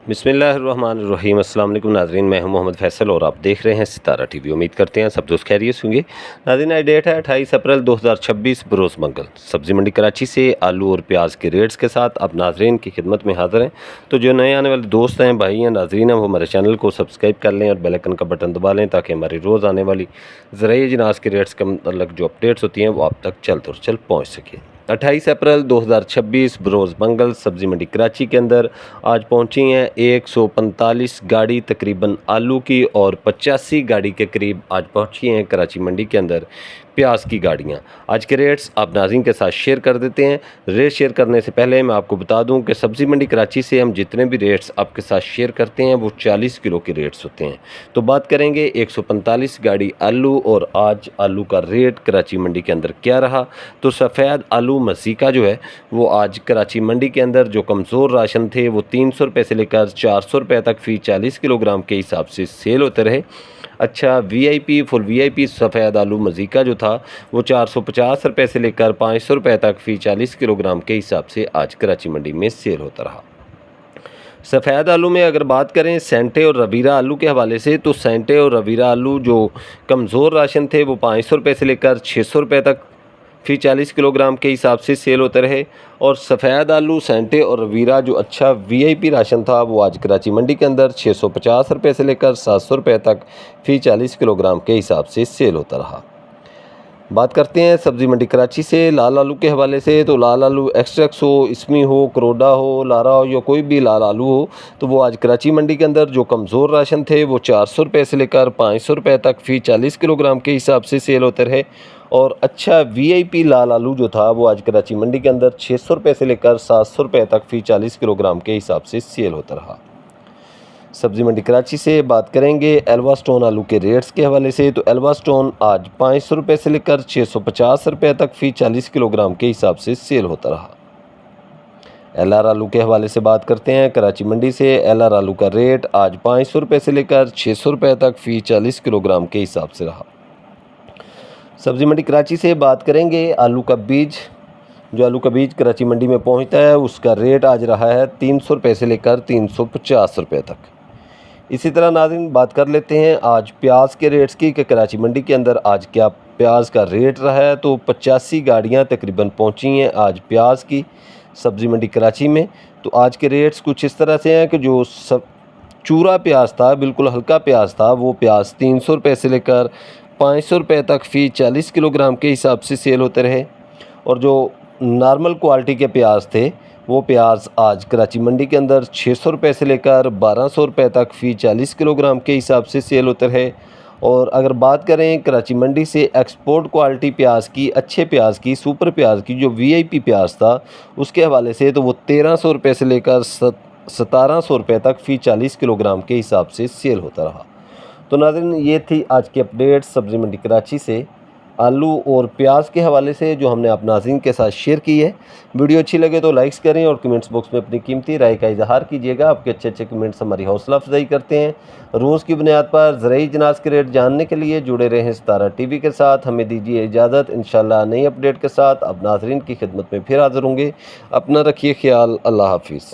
बिस्मिल्लाहिर्रहमानिर्रहीम। अस्सलाम वालेकुम नाज़रीन, मैं हूं मोहम्मद फ़ैसल और आप देख रहे हैं सितारा टीवी। उम्मीद करते हैं सब दोस्त खैरियत होंगे। नाज़रीन, आज डेट है 28 अप्रैल 2026 बरोज़ मंगल। सब्ज़ी मंडी कराची से आलू और प्याज के रेट्स के साथ अब नाज़रीन की खिदमत में हाज़िर हैं। तो जो नए आने वाले दोस्त हैं, भाई हैं, नाज़रीन हैं, वो हमारे चैनल को सब्सक्राइब कर लें और बेल आइकन का बटन दबा लें ताकि हमारी रोज़ आने वाली ज़राई अजनास के रेट्स के मतलब जो अपडेट्स होती हैं वो आप तक चल पहुँच सकें। 28 अप्रैल 2026 बरोज़ मंगल सब्ज़ी मंडी कराची के अंदर आज पहुंची हैं 145 गाड़ी तकरीबन आलू की और 85 गाड़ी के करीब आज पहुंची हैं कराची मंडी के अंदर प्याज की गाड़ियां। आज के रेट्स आप नाज़रीन के साथ शेयर कर देते हैं। रेट शेयर करने से पहले मैं आपको बता दूं कि सब्ज़ी मंडी कराची से हम जितने भी रेट्स आपके साथ शेयर करते हैं वो 40 किलो के रेट्स होते हैं। तो बात करेंगे 145 गाड़ी आलू और आज आलू का रेट कराची मंडी के अंदर क्या रहा। तो सफ़ेद आलू मसीका जो है वो आज कराची मंडी के अंदर जो कमज़ोर राशन थे वो 300 रुपये से लेकर 400 रुपये तक फ़ी 40 किलोग्राम के हिसाब से सेल होते रहे। अच्छा, वीआईपी फुल वीआईपी सफ़ेद आलू मजीका जो था वो 450 रुपये से लेकर 500 रुपये तक फ़ी 40 किलोग्राम के हिसाब से आज कराची मंडी में सेल होता रहा। सफ़ेद आलू में अगर बात करें सेंटे और रवीरा आलू के हवाले से, तो सेंटे और रवीरा आलू जो कमज़ोर राशन थे वो 500 रुपये से लेकर 600 रुपये तक फ़ी 40 किलोग्राम के हिसाब से सेल होते रहे। और सफ़ेद आलू सेंटे और रवीरा जो अच्छा वीआईपी राशन था वो आज कराची मंडी के अंदर 650 रुपये से लेकर 700 रुपये तक फ़ी 40 किलोग्राम के हिसाब से सेल होता रहा। बात करते हैं सब्ज़ी मंडी कराची से लाल आलू के हवाले से, तो लाल आलू एक्सट्रैक्स हो, इसमी हो, करोडा हो, लारा हो या कोई भी लाल आलू हो, तो वो आज कराची मंडी के अंदर जो कमज़ोर राशन थे वो 400 रुपये से लेकर 500 रुपये तक फ़ी 40 किलोग्राम के हिसाब से सेल होते रहे। और अच्छा वीआईपी लाल आलू जो था वो आज कराची मंडी के अंदर 600 रुपये से लेकर 700 रुपये तक फ़ी 40 किलोग्राम के हिसाब से सेल होता रहा। सब्ज़ी मंडी कराची से बात करेंगे एल्वा स्टोन आलू के रेट्स के हवाले से, तो एल्वा स्टोन आज 500 रुपये से लेकर 650 रुपये तक फ़ी 40 किलोग्राम के हिसाब से सेल होता रहा। एलआर आलू के हवाले से बात करते हैं कराची मंडी से। एलआर आलू का रेट आज 500 रुपये से लेकर 600 रुपये तक फ़ी 40 किलोग्राम के हिसाब से रहा। सब्ज़ी मंडी कराची से बात करेंगे आलू का बीज। जो आलू का बीज कराची मंडी में पहुंचता है उसका रेट आज रहा है 300 रुपये से लेकर 350 रुपये तक। इसी तरह नाज़रीन बात कर लेते हैं आज प्याज के रेट्स की कि कराची मंडी के अंदर आज क्या प्याज का रेट रहा है। तो 85 गाड़ियां तकरीबन पहुंची हैं आज प्याज की सब्ज़ी मंडी कराची में। तो आज के रेट्स कुछ इस तरह से हैं कि जो सब चूरा प्याज था, बिल्कुल हल्का प्याज था, वो प्याज 300 रुपये से लेकर 500 रुपये तक फ़ी 40 किलोग्राम के हिसाब से सेल होते रहे। और जो नॉर्मल क्वालिटी के प्याज थे वो प्याज आज कराची मंडी के अंदर 600 रुपये से लेकर 1200 रुपये तक फ़ी 40 किलोग्राम के हिसाब से सेल होते रहे। और अगर बात करें कराची मंडी से एक्सपोर्ट क्वालिटी प्याज की, अच्छे प्याज की, सुपर प्याज की, जो वीआईपी प्याज था उसके हवाले से, तो वो 1300 रुपये से लेकर 1700 रुपये तक फ़ी 40 किलोग्राम के हिसाब से सेल होता रहा। तो नाज़रीन, ये थी आज की अपडेट सब्ज़ी मंडी कराची से आलू और प्याज के हवाले से जो हमने आप नाज़रीन के साथ शेयर की है। वीडियो अच्छी लगे तो लाइक्स करें और कमेंट्स बॉक्स में अपनी कीमती राय का इजहार कीजिएगा। आपके अच्छे कमेंट्स हमारी हौसला अफजाई करते हैं। रोज़ की बुनियाद पर ज़राई अजनास के रेट जानने के लिए जुड़े रहें सितारा टीवी के साथ। हमें दीजिए इजाज़त। इंशाल्लाह नई अपडेट के साथ अब नाज़रीन की खिदमत में फिर हाज़िर होंगे। अपना रखिए ख्याल। अल्लाह हाफिज़।